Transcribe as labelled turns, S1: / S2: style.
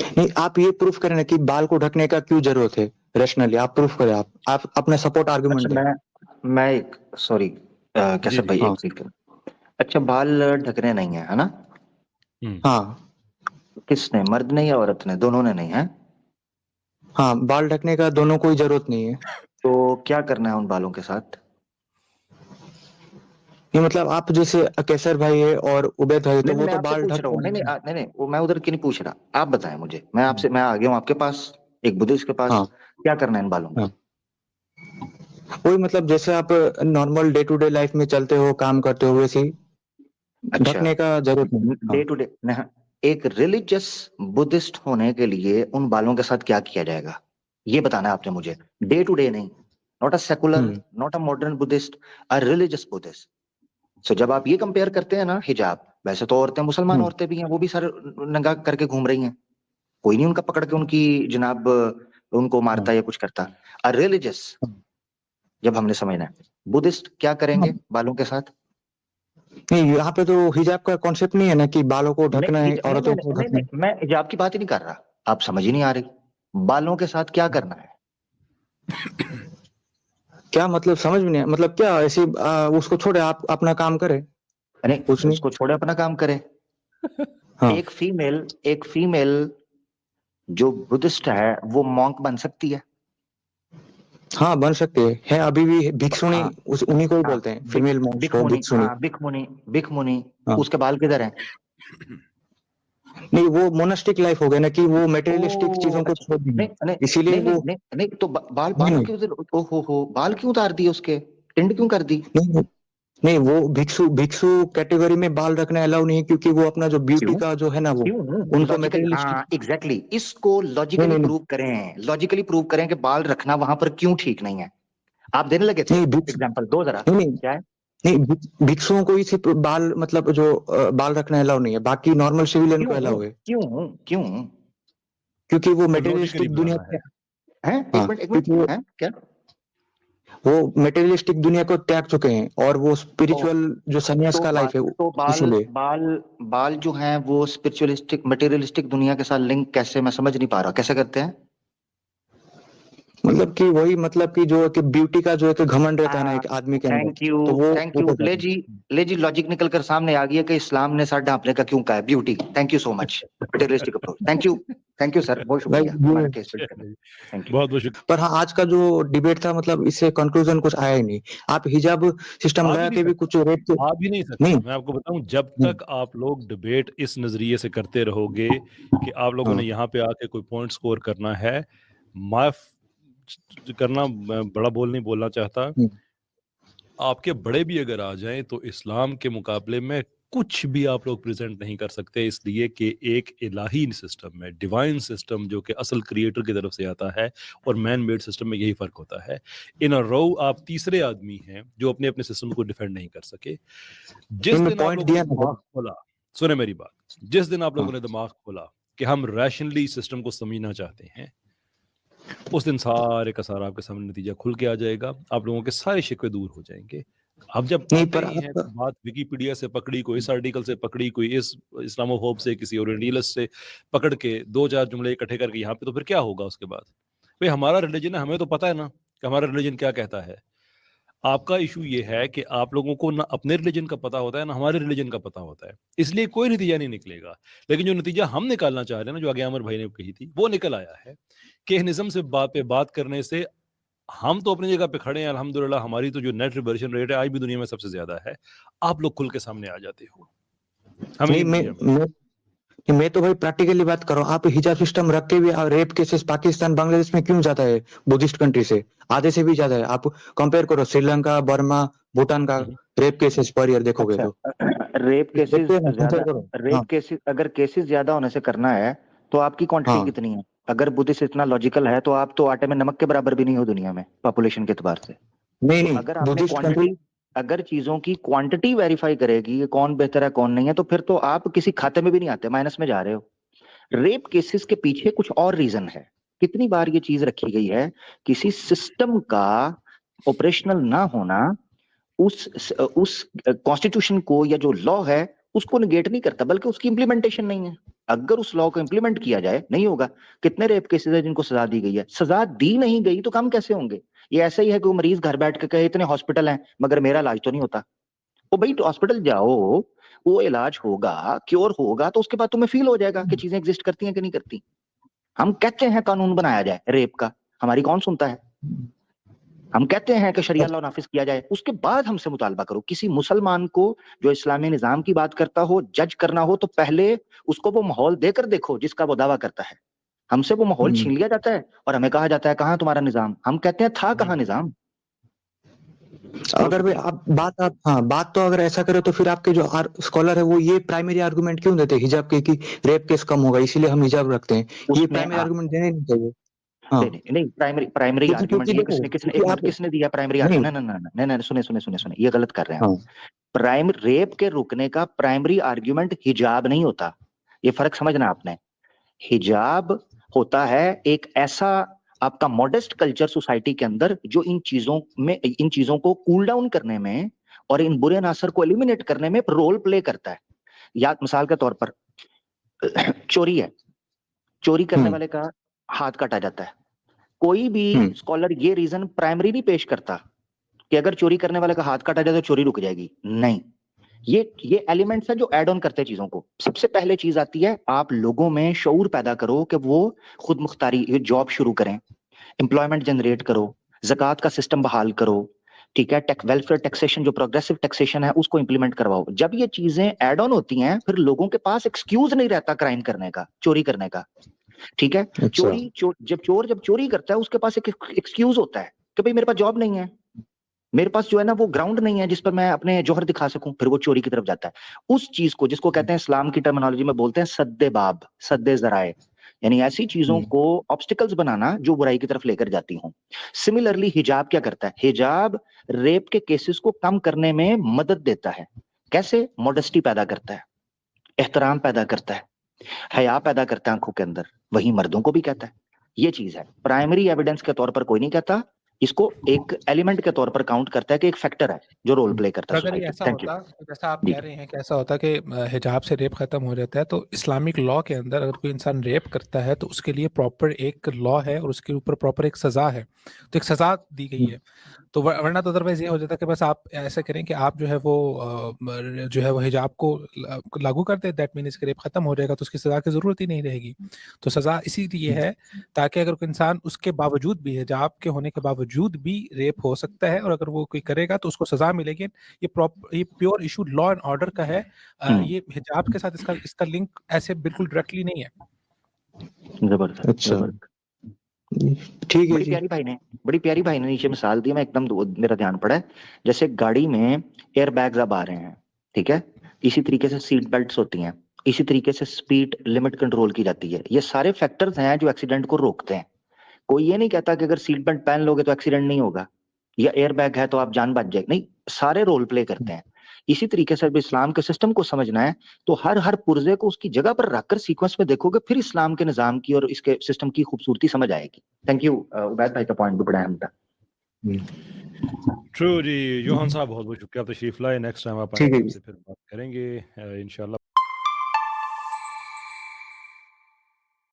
S1: नहीं, आप ये प्रूफ करें ना कि बाल को ढकने का क्यों जरूरत है, रैशनली आप प्रूफ करें, आप अपने सपोर्ट आर्गुमेंट
S2: अच्छा,
S1: दें।
S2: मैं एक सॉरी
S3: जी
S2: कैसे
S3: जी।
S2: भाई,
S1: हाँ
S2: एक सेकंड। अच्छा, बाल ढकने नहीं है, है ना?
S1: हाँ
S2: किसने, मर्द ने या औरत ने? दोनों ने नहीं है?
S1: हाँ, बाल ढकने का दोनों को ही जरूरत नहीं है।
S2: तो क्या करना है उन बालों के साथ?
S1: ये मतलब आप जैसे केसर भाई है और उबैद भाई है, तो
S2: नहीं नहीं,
S1: वो
S2: मैं
S1: तो
S2: आपसे
S1: बाल
S2: पूछ
S1: ढक
S2: रहा
S1: के
S2: हूँ। नहीं नहीं
S1: नहीं है।
S2: नहीं नहीं, वो मैं उधर की नहीं पूछ रहा, आप बताएं मुझे। मैं आ गया हूँ आपके पास, एक बुद्धिस्ट के पास।
S1: हाँ
S2: क्या करना है इन बालों
S1: हाँ,
S2: का?
S1: वही मतलब जैसे आप normal day to day life में चलते हो, काम करते हो, वैसे ही
S2: अच्छा,
S1: ढकने का जरूरत नहीं।
S2: डे
S1: हाँ
S2: टू डे एक रिलीजियस बुद्धिस्ट होने के लिए उन बालों के साथ क्या किया जाएगा, ये बताना है आपने मुझे। डे टू डे नहीं, not a secular,
S1: hmm
S2: not a modern Buddhist, a religious Buddhist. So जब आप ये कंपेयर करते हैं ना, हिजाब, वैसे तो औरतें, मुसलमान
S1: हम्म
S2: औरतें भी हैं, वो भी सारे नंगा करके घूम रही हैं। कोई नहीं उनका पकड़ के उनकी जनाब उनको
S1: हाँ
S2: मारता या कुछ करता। अ रिलीजियस, जब हमने समझना है, बुद्धिस्ट क्या
S1: हाँ।
S2: करेंगे बालों के साथ?
S1: नहीं, यहाँ पे तो हिजाब का कॉन्सेप्ट नहीं है ना कि बालों को
S2: नहीं
S1: ढकना है,
S2: नहीं
S1: औरतों
S2: नहीं
S1: को
S2: नहीं
S1: ढकना
S2: नहीं,
S1: है।
S2: मैं हिजाब की बात ही नहीं कर रहा। आप समझ ही नहीं आ रही, बालों के साथ क्या करना है?
S1: क्या मतलब, समझ में नहीं आया। मतलब क्या ऐसे उसको छोड़े, आप अपना काम करें,
S2: यानी
S1: कुछ नहीं।
S2: उसको छोड़े अपना काम करे।
S1: हाँ
S2: एक फीमेल जो बुद्धिस्ट है वो मॉन्क बन सकती है?
S1: हाँ, बन सकते हैं, अभी भी भिक्षुणी,
S2: हाँ
S1: उस उन्हीं को ही
S2: हाँ,
S1: बोलते हैं, फीमेल मॉन्क्स को
S2: भिक्षमुनि,
S1: भिक्षुणी।
S2: हाँ भिक्षमुनि, भिक्षमुनि।
S1: हाँ,
S2: उसके बाल किधर हैं?
S1: नहीं वो मोनास्टिक लाइफ हो गया ना कि वो
S2: ओ
S1: मटेरियलिस्टिक चीजों को
S2: अच्छा,
S1: छोड़
S2: नहीं
S1: दिए,
S2: नहीं
S1: इसीलिए
S2: नहीं नहीं
S1: वो।
S2: नहीं नहीं, तो बाल,
S1: नहीं
S2: बालों
S1: नहीं
S2: की उधर, ओ हो, बाल क्यों उतार दिए उसके? टिंड क्यों कर दी?
S1: नहीं नहीं, नहीं, वो भिक्षु भिक्षु कैटेगरी में बाल रखना अलाउ नहीं है, क्योंकि वो अपना जो ब्यूटी
S2: क्यों?
S1: का जो है ना, वो
S2: क्यों
S1: उनको
S2: लॉजिकली,
S1: मटेरियलिस्टिक।
S2: हाँ एग्जैक्टली, इसको
S1: नहीं
S2: लॉजिकली
S1: नहीं नहीं
S2: प्रूव करें, लॉजिकली प्रूव करें कि बाल रखना वहां पर क्यों ठीक नहीं है। आप देने लगे थे
S1: नहीं, भिक्षु
S2: एग्जांपल, दो जरा।
S1: नहीं नहीं
S2: क्या है?
S1: नहीं, भिक्षुओं को ही सिर्फ बाल मतलब जो बाल रखना अलाउ नहीं है, बाकी नॉर्मल सिविलियन को
S2: क्यों
S1: अलाउ है,
S2: क्यों क्यों?
S1: क्योंकि वो
S3: वो लॉजिकली
S1: मटेरियलिस्टिक दुनिया
S3: बनाना है।
S1: में।
S2: है,
S1: हाँ,
S2: एक मिनट
S1: क्योंकि वो
S2: है क्या?
S1: वो मटेरियलिस्टिक दुनिया को त्याग चुके हैं, और वो
S2: तो
S1: स्पिरिचुअल जो सन्यास
S2: तो
S1: का
S2: बाल
S1: लाइफ है,
S2: तो बाल
S1: इसीलिए।
S2: बाल बाल जो हैं वो स्पिरिचुअलिस्टिक मटेरियलिस्टिक दुनिया के साथ लिंक कैसे, मैं समझ नहीं पा रहा, कैसे करते हैं?
S1: मतलब कि वही, मतलब कि जो कि ब्यूटी का जो एक घमंड रहता है ना एक आदमी के अंदर,
S2: थैंक यू,
S1: तो वो
S2: थैंक
S1: वो
S2: यू।
S1: कर
S2: ले
S1: रहे
S2: जी, ले जी, लॉजिक निकल कर सामने आ गया कि इस्लाम ने सर ढांपने का क्यों कहा है, beauty. Thank you so much, materialistic approach. Thank you sir, बहुत
S1: हैं भाई
S2: शुक्रिया हमारा
S1: ये।
S2: केस फिट करने।
S3: चलिए,
S2: थैंक यू।
S3: बहुत बहुत शुक्रिया।
S1: पर हाँ, आज का जो डिबेट था, मतलब इससे कंक्लूजन कुछ आया ही नहीं। आप हिजाब सिस्टम
S3: आ भी
S1: लगा
S3: नहीं
S1: के भी
S3: सकते,
S1: कुछ रेप के।
S3: आ भी नहीं सकते।
S1: नहीं
S3: मैं आपको बताऊं, जब
S1: नहीं।
S3: तक आप लोग डिबेट इस नजरिए से करते रहोगे कि आप लोगों ने
S1: हाँ
S3: यहाँ पे आके कोई पॉइंट स्कोर करना है, माफ करना, मैं बड़ा बोल नहीं बोलना चाहता,
S1: हम्म,
S3: आपके बड़े भी अगर आ जाएं तो इस्लाम के मुकाबले में कुछ भी आप लोग प्रेजेंट नहीं कर सकते, इसलिए कि एक इलाही सिस्टम है, डिवाइन सिस्टम, जो कि असल क्रिएटर की तरफ से आता है, और मैन मेड सिस्टम में यही फर्क होता है। इन अ रो आप तीसरे आदमी हैं जो अपने अपने सिस्टम को डिफेंड नहीं कर सके। जिस
S1: इनमें
S3: दिन आप
S1: पॉइंट
S3: लोगों ने
S1: दिया ना
S3: दिमाग
S1: भाई।
S3: खोला, सुने मेरी बात, जिस दिन आप लोगों
S1: हाँ
S3: ने दिमाग खोला कि हम रैशनली सिस्टम को समझना चाहते हैं, उस दिन सारे का सारा आपके सामने नतीजा खुल के आ जाएगा, आप लोगों के सारे शिकवे दूर हो जाएंगे। अब जब
S1: नहीं,
S3: आते
S1: पर
S3: ही हैं
S1: आप।
S3: तो बात विकिपीडिया से पकड़ी, कोई इस आर्टिकल से पकड़ी, कोई इस इस्लामोफोब से, किसी ओरिएंटलिस्ट से पकड़ के दो चार जुमले इकट्ठे करके यहाँ पे, तो फिर क्या होगा उसके बाद? भाई हमारा रिलीजन है, हमें तो पता है ना कि हमारा रिलीजन क्या कहता है। आपका इशू ये है कि आप लोगों को ना अपने रिलीजन का पता होता है ना हमारे रिलीजन का पता होता है, इसलिए कोई नतीजा नहीं निकलेगा। लेकिन जो नतीजा हम निकालना चाह रहे हैं ना, जो आगे अमर भाई ने कही थी, वो निकल आया है कि निज़म से बात करने से हम तो अपनी जगह पे खड़े हैं अल्हम्दुलिल्लाह, हमारी तो जो नेट रिवर्जन रेट है आज भी दुनिया में सबसे ज्यादा है। आप लोग खुल के सामने आ जाते हो, हमें
S1: नहीं,
S3: ये नतीजा मिला।
S1: मैं तो भाई प्रैक्टिकली बात कर रहा हूँ। आप हिजाब सिस्टम रख के भी रेप केसेस पाकिस्तान बांग्लादेश में क्यों जाता है, बुद्धिस्ट कंट्री से आधे से भी ज्यादा है। आप कंपेयर करो श्रीलंका, बर्मा, भूटान का
S3: हम्म।
S1: रेप केसेस पर ईयर देखोगे
S2: अच्छा,
S1: तो।
S2: रेप केसेस
S1: देखते हैं ना,
S2: ज्यादा,
S1: कंपेयर करो। हाँ
S2: रेप केसेस, अगर केसेस ज्यादा होने से करना है तो आपकी क्वांटिटी
S1: हाँ
S2: कितनी है? अगर बुद्धिस्ट इतना लॉजिकल है तो आप तो आटे में नमक के बराबर भी नहीं हो दुनिया में पॉपुलेशन के एतबार से।
S1: नहीं
S2: तो
S1: नहीं,
S2: अगर आपने
S1: बुद्धिस्ट कंट्री।
S2: क्वांटिटी, अगर चीजों की क्वांटिटी वेरीफाई करेगी कि कौन बेहतर है कौन नहीं है, तो फिर तो आप किसी खाते में भी नहीं आते, माइनस में जा रहे हो। रेप केसेस के पीछे कुछ और रीजन है। कितनी बार ये चीज रखी गई है, किसी सिस्टम का ऑपरेशनल ना होना उस कॉन्स्टिट्यूशन को या जो लॉ है उसको निगेट नहीं करता, बल्कि उसकी इंप्लीमेंटेशन नहीं है। अगर उस लॉ को इंप्लीमेंट किया जाए, नहीं होगा। कितने रेप केसेस है जिनको सजा दी गई है? सजा दी नहीं गई तो कम कैसे होंगे? ये ऐसा ही है कि वो मरीज घर बैठ के कहे इतने हॉस्पिटल हैं मगर मेरा इलाज तो नहीं होता। वो भाई तो हॉस्पिटल जाओ, वो इलाज होगा, क्योर होगा, तो उसके बाद तुम्हें फील हो जाएगा कि चीजें एग्जिस्ट करती हैं कि नहीं करती। हम कहते हैं कानून बनाया जाए रेप का, हमारी कौन सुनता है? हम कहते हैं कि शरिया लॉ नाफिज किया जाए, उसके बाद हमसे मुतालबा करो। किसी मुसलमान को जो इस्लामी निजाम की बात करता हो, जज करना हो, तो पहले उसको वो माहौल देकर देखो जिसका वो दावा करता है। हमसे वो माहौल छीन लिया जाता है और हमें कहा जाता है कहाँ तुम्हारा निजाम। हम कहते हैं था कहाँ निजाम।
S1: अगर बात तो अगर ऐसा करे तो फिर आपके जो स्कॉलर है वो ये प्राइमरी आर्गुमेंट क्यों देते हैं हिजाब के कि रेप केस कम होगा इसीलिए हम हिजाब रखते हैं? ये
S2: उसमें
S1: प्राइमरी
S2: आ-
S1: आर्गुमेंट देने नहीं चाहिए। हाँ,
S2: नहीं, प्राइमरी
S1: क्योंकि
S2: आर्गुमेंट ये
S1: देखो,
S2: किसने
S1: क्योंकि
S2: एक मिनट
S1: आप
S2: किसने दिया प्राइमरी
S1: नहीं,
S2: आर्गुमेंट? नहीं नहीं, सुने, ये गलत कर रहे हैं आप।
S1: हाँ,
S2: प्राइम रेप के रुकने का प्राइमरी आर्गुमेंट हिजाब नहीं होता, ये फर्क समझना आपने। हिजाब होता है एक ऐसा आपका मॉडेस्ट कल्चर सोसाइटी के अंदर जो इन चीजों को कूल डाउन करने में और इन बुरे असर को एलिमिनेट करने में रोल प्ले करता है। या मिसाल के तौर पर चोरी है, चोरी करने वाले का हाथ काटा जाता है। कोई भी स्कॉलर ये रीजन प्राइमरी नहीं पेश करता कि अगर चोरी करने वाले का हाथ काटा जाए तो चोरी रुक जाएगी, नहीं। ये एलिमेंट्स है जो ऐड ऑन करते हैं चीजों को। सबसे पहले चीज आती है आप लोगों में शऊर पैदा करो कि वो खुद मुख्तारी जॉब शुरू करें, एम्प्लॉयमेंट जनरेट करो, ज़कात का सिस्टम बहाल करो, ठीक है, वेलफेयर टैक्सेशन जो प्रोग्रेसिव टैक्सेशन है उसको इंप्लीमेंट करवाओ। जब ये चीजें ऐड ऑन होती हैं फिर लोगों के पास एक्सक्यूज नहीं रहता क्राइम करने का, चोरी करने का, ठीक है।
S1: अच्छा,
S2: जब चोरी करता है उसके पास एक एक्सक्यूज होता है कि भाई मेरे पास जॉब नहीं है, मेरे पास जो है ना वो ग्राउंड नहीं है जिस पर मैं अपने जौहर दिखा सकूं, फिर वो चोरी की तरफ जाता है। उस चीज को जिसको कहते हैं इस्लाम की टर्मिनोलॉजी में बोलते हैं सद्दे बाब, सद्दे जराए, यानी ऐसी चीजों को ऑब्स्टिकल्स बनाना जो बुराई की तरफ लेकर जाती हूँ। सिमिलरली हिजाब क्या करता है? हिजाब रेप के केसेस को कम करने में मदद देता है। कैसे? मॉडेस्टी पैदा करता है, एहतराम पैदा करता है, हया पैदा करता है आंखों के अंदर, वही मर्दों को भी कहता है। ये चीज है, प्राइमरी एविडेंस के तौर पर कोई नहीं कहता, इसको एक एलिमेंट के तौर पर काउंट करता है कि एक फैक्टर है जो रोल प्ले करता है
S4: अगर ये
S2: सोसाइटी।
S4: ऐसा
S2: थैंक यू।
S4: होता, जैसा आप कह रहे हैं कि ऐसा होता कि हिजाब से रेप खत्म हो जाता है, तो इस्लामिक लॉ के अंदर अगर कोई इंसान रेप करता है तो उसके लिए प्रॉपर एक लॉ है और उसके ऊपर प्रॉपर एक सजा है, तो एक सजा दी गई है। तो वरना तो अदरवाइज ये हो जाता कि बस आप ऐसा करें कि आप जो है वो हिजाब को लागू कर दे, दैट मीन्स कि रेप खत्म हो जाएगा, तो उसकी सजा की जरूरत ही नहीं रहेगी। तो सजा इसीलिए है ताकि अगर कोई इंसान उसके बावजूद भी, हिजाब के होने के बावजूद भी रेप हो सकता है और अगर वो कोई करेगा तो उसको सजा मिलेगी। ये pure issue law and order का है। ये हिजाब के साथ इसका लिंक ऐसे बिल्कुल डायरेक्टली नहीं है।
S2: जबरदस्त,
S1: अच्छा,
S2: जबरदस्त।
S1: ठीक है
S2: बड़ी
S1: जी।
S2: प्यारी भाई ने नीचे मिसाल दी, मैं एकदम मेरा ध्यान पड़ा है। जैसे गाड़ी में एयर बैग्स अब आ रहे हैं, ठीक है, इसी तरीके से सीट बेल्ट्स होती हैं, इसी तरीके से स्पीड लिमिट कंट्रोल की जाती है। ये सारे फैक्टर्स हैं जो एक्सीडेंट को रोकते हैं। कोई ये नहीं कहता कि अगर सीट बेल्ट पहन लोगे तो एक्सीडेंट नहीं होगा या एयर बैग है तो आप जान बच जाएगी, नहीं, सारे रोल प्ले करते हैं। इसी तरीके से इस्लाम के सिस्टम को समझना है तो हर पुर्जे को उसकी जगह पर रखकर सीक्वेंस में देखोगे, फिर इस्लाम के निजाम की और इसके सिस्टम की खूबसूरती समझ आएगी। थैंक यू उबैद भाई का पॉइंट भी बड़ा अहम था।
S3: ट्रू जी, योहान साहब बहुत बहुत शुक्रिया, आप तशरीफ लाए। नेक्स्ट टाइम आप
S1: ठीक है
S3: आएंगे
S1: जी।
S3: आपसे फिर बात करेंगे इंशाल्लाह।